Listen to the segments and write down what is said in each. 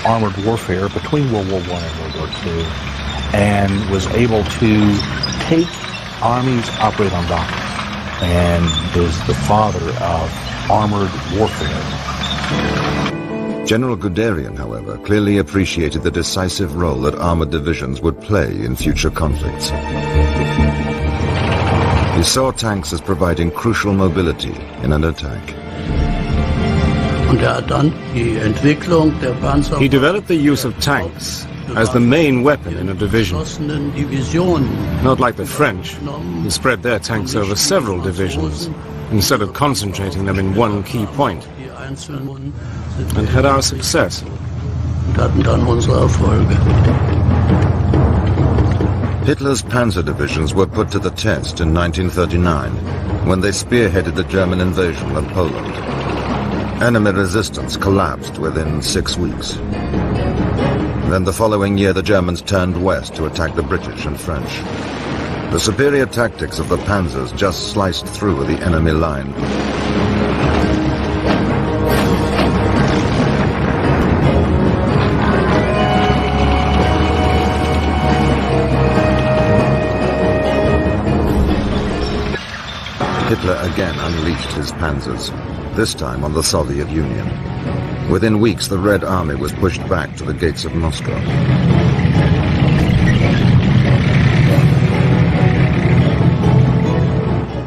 armored warfare between World War I and World War II, and was able to take armies operate on docks, and is the father of armored warfare. General Guderian, however, clearly appreciated the decisive role that armored divisions would play in future conflicts. He saw tanks as providing crucial mobility in an attack. He developed the use of tanks as the main weapon in a division. Not like the French, who spread their tanks over several divisions, instead of concentrating them in one key point, and had our success. Hitler's panzer divisions were put to the test in 1939, when they spearheaded the German invasion of Poland. Enemy resistance collapsed within 6 weeks. Then the following year the Germans turned west to attack the British and French. The superior tactics of the panzers just sliced through the enemy line. Hitler again unleashed his panzers, this time on the Soviet Union. Within weeks, the Red Army was pushed back to the gates of Moscow.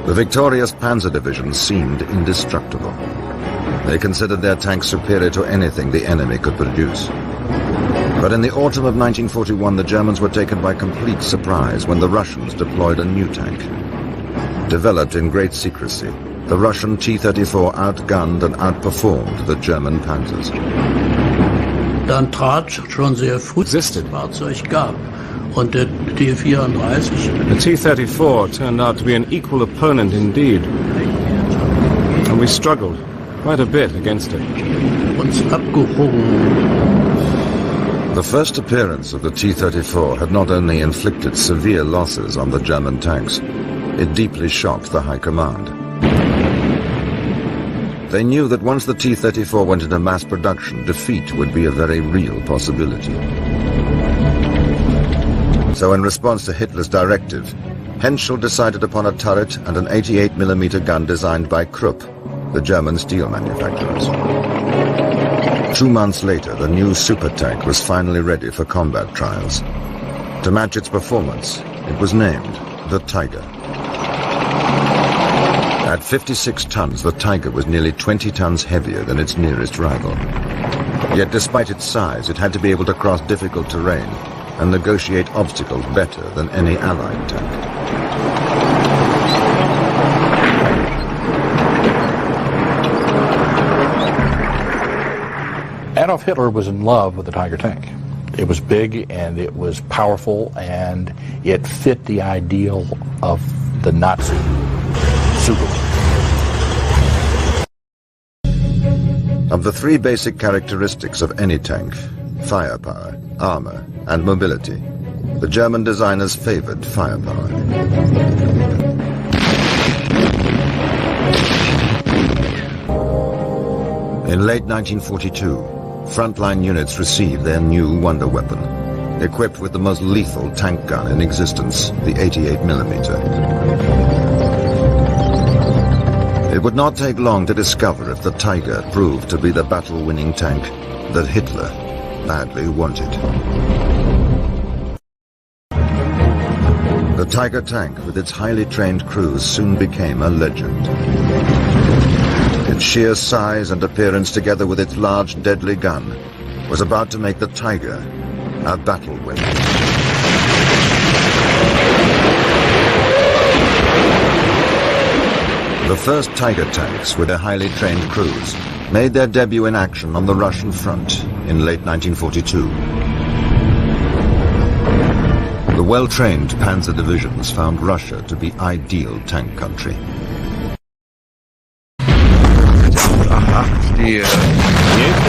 The victorious panzer divisions seemed indestructible. They considered their tanks superior to anything the enemy could produce. But in the autumn of 1941, the Germans were taken by complete surprise when the Russians deployed a new tank. Developed in great secrecy, the Russian T-34 outgunned and outperformed the German panzers. Existed. The T-34 turned out to be an equal opponent indeed, and we struggled quite a bit against it. The first appearance of the T-34 had not only inflicted severe losses on the German tanks, it deeply shocked the High Command. They knew that once the T-34 went into mass production, defeat would be a very real possibility. So in response to Hitler's directive, Henschel decided upon a turret and an 88mm gun designed by Krupp, the German steel manufacturers. 2 months later, the new super tank was finally ready for combat trials. To match its performance, it was named the Tiger. At 56 tons, the Tiger was nearly 20 tons heavier than its nearest rival. Yet despite its size, it had to be able to cross difficult terrain and negotiate obstacles better than any Allied tank. Adolf Hitler was in love with the Tiger tank. It was big and it was powerful and it fit the ideal of the Nazi Superman. Of the three basic characteristics of any tank, firepower, armor, and mobility, the German designers favored firepower. In late 1942, frontline units received their new wonder weapon, equipped with the most lethal tank gun in existence, the 88mm. It would not take long to discover if the Tiger proved to be the battle-winning tank that Hitler badly wanted. The Tiger tank, with its highly trained crews, soon became a legend. Its sheer size and appearance, together with its large, deadly gun, was about to make the Tiger a battle weapon. The first Tiger tanks, with their highly trained crews, made their debut in action on the Russian front in late 1942. The well-trained panzer divisions found Russia to be ideal tank country. The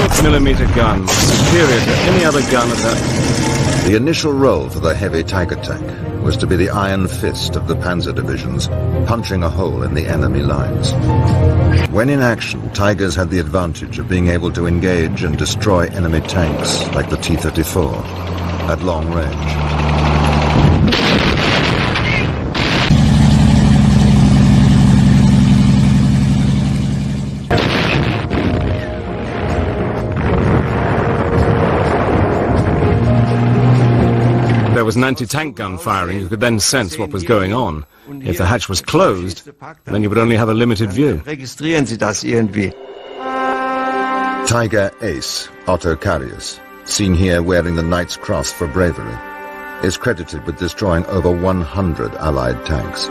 88mm gun was superior to any other gun at that time. The initial role for the heavy Tiger tank was to be the iron fist of the panzer divisions, punching a hole in the enemy lines. When in action, Tigers had the advantage of being able to engage and destroy enemy tanks like the T-34 at long range. There was an anti-tank gun firing. You could then sense what was going on. If the hatch was closed, then you would only have a limited view. Tiger Ace, Otto Carius, seen here wearing the Knight's Cross for bravery, is credited with destroying over 100 Allied tanks.